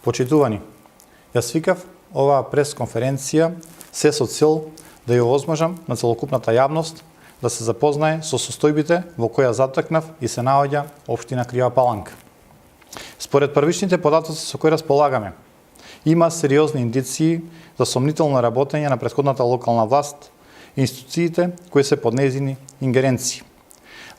Почитувани, јас викав оваа пресконференција се со цел да ја овозможам на целокупната јавност да се запознае со состојбите во која затекнав и се наоѓа општина Крива Паланка. Според првичните податоци со кои располагаме, има сериозни индиции за сомнително работење на претходната локална власт и институциите кои се под нејзини ингеренции.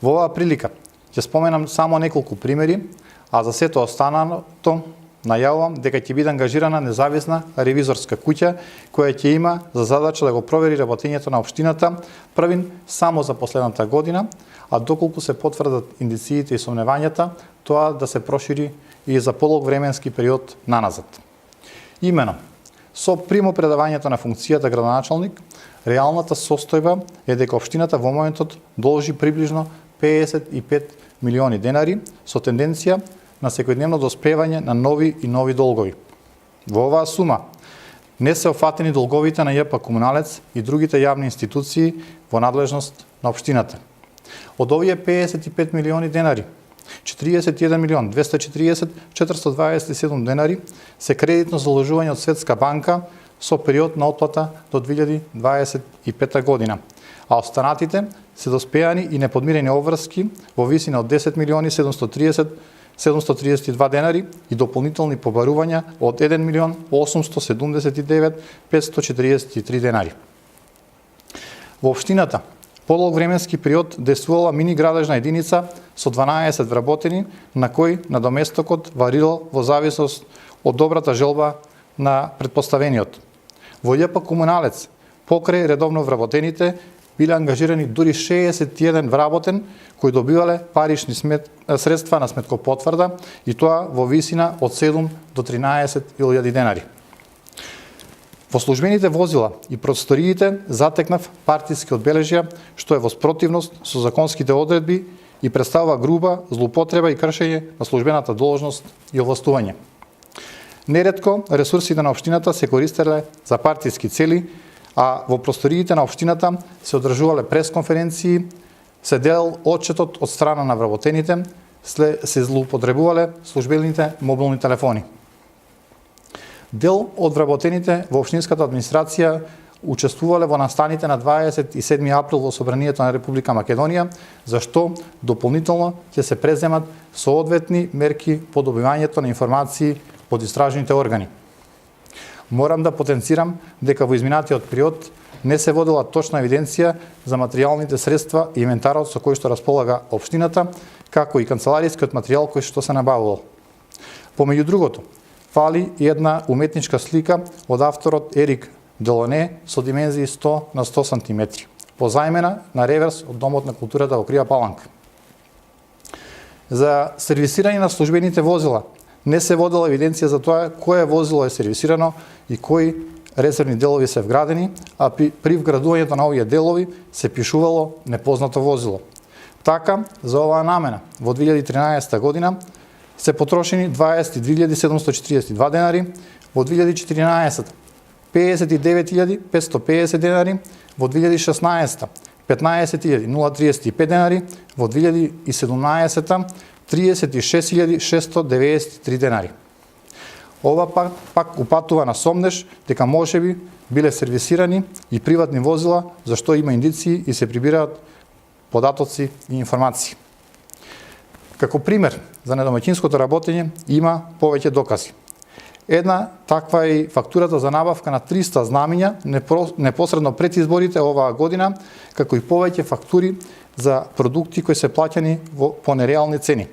Во оваа прилика ќе споменам само неколку примери, а за сето останато најавувам дека ќе биде ангажирана независна ревизорска куќа која ќе има за задача да го провери работењето на општината првин само за последната година, а доколку се потврдат индициите и сомневањата, тоа да се прошири и за полог временски период наназад. Имено, со примопредавањето на функцијата градоначалник, реалната состојба е дека општината во моментот должи приближно 55 милиони денари со тенденција на секојдневно доспевање на нови и нови долгови. Во оваа сума не се офатени долговите на ЈП Комуналец и другите јавни институции во надлежност на општината. Од овие 55 милиони денари, 41 милион 240 427 денари се кредитно заложување од Светска банка со период на отплата до 2025 година, а останатите се доспеани и неподмирени обврски во висина од 10 милиони 732 денари и дополнителни побарувања од 1 милион 879 543 денари. Во општината полог временски период действувала мини градежна единица со 12 вработени, на кој надоместокот варирал во зависност од добрата желба на предпоставениот. Во ЈП Комуналец, покрај редовно вработените, биле ангажирани дури 61 вработен кои добивале парични средства на сметкопотврда и тоа во висина од 7 до 13.000 денари. Во службените возила и просториите затекнав партиски одбележја, што е во спротивност со законските одредби и представува груба злоупотреба и кршење на службената должност и овластување. Неретко ресурсите на општината се користеле за партиски цели, а во просториите на општината се одржувале пресконференции, се дел отчетот од страна на вработените, се злоупотребувале службените мобилни телефони. Дел од вработените во општинската администрација учествувале во настаните на 27 април во Собранието на Република Македонија, за што дополнително ќе се преземат соодветни мерки по добивањето на информации од истражните органи. Морам да потенцирам дека во изминатиот период не се водела точна евиденција за материјалните средства и инвентарот со кој што располага општината, како и канцеларискиот материјал кој што се набавувал. Помеѓу другото, фали и една уметничка слика од авторот Ерик Делоне со димензии 100 на 100 см, позајмена на реверс од Домот на културата во Крива Паланка. За сервисирање на службените возила не се водела евиденција за тоа кое возило е сервисирано и кои резервни делови се вградени, а при вградувањето на овие делови се пишувало непознато возило. Така, за оваа намена во 2013 година се потрошени 22.742 денари, во 2014 59.550 денари, во 2016 15.035 денари, во 2017 36.693 денари. Ова пак упатува на сомнеш дека можеби биле сервисирани и приватни возила, за што има индиции и се прибираат податоци и информации. Како пример за недомаќинското работење има повеќе докази. Една таква е фактурата за набавка на 300 знамиња непосредно пред изборите оваа година, како и повеќе фактури за продукти кои се плаќани по нереални цени.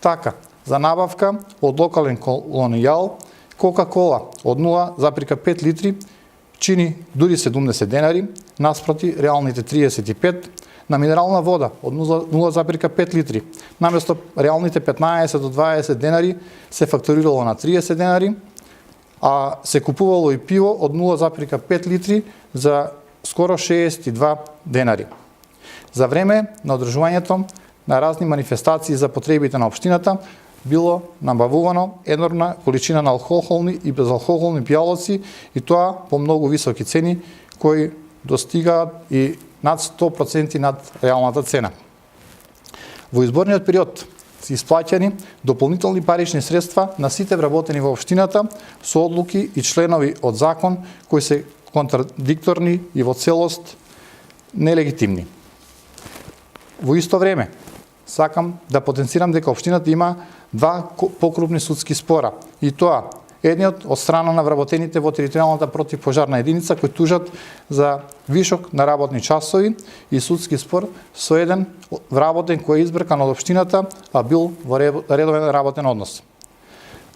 Така, за набавка од локален колонијал, Кока-кола од 0,5 литри чини дури 70 денари, наспроти реалните 35, на минерална вода од 0,5 литри, наместо реалните 15 до 20 денари се фактурирало на 30 денари, а се купувало и пиво од 0,5 литри за скоро 62 денари. За време на одржувањето на разни манифестации за потребите на општината било набавувано енормна количина на алкохолни и безалкохолни пијалоци и тоа по многу високи цени кои достигаат и над 100% над реалната цена. Во изборниот период исплаќани дополнителни парични средства на сите вработени во општината со одлуки и членови од закон кои се контрадикторни и во целост нелегитимни. Во исто време, сакам да потенцирам дека општината има два покрупни судски спора, и тоа едниот од страна на вработените во територијалната противпожарна единица кои тужат за вишок на работни часови и судски спор со еден вработен кој е избркан од општината, а бил во редовен работен однос.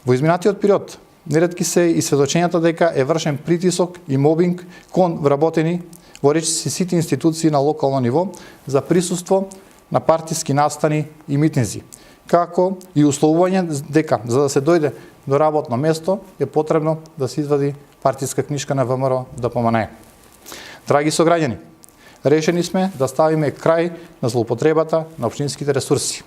Во изминатиот период неретки се и сведочењата дека е вршен притисок и мобинг кон вработени во речиси сите институции на локално ниво за присуство на партиски настани и митинзи, како и условување дека за да се дојде до работно место е потребно да се извади партиска книшка на ВМРО да помане. Драги сограѓани, решени сме да ставиме крај на злоупотребата на општинските ресурси.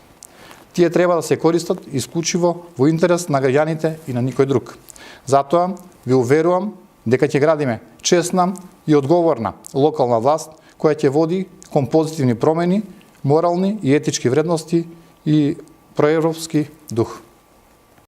Тие треба да се користат исклучиво во интерес на граѓаните и на никој друг. Затоа ви уверувам дека ќе градиме честна и одговорна локална власт која ќе води кон позитивни промени, морални и етички вредности и проевропски дух.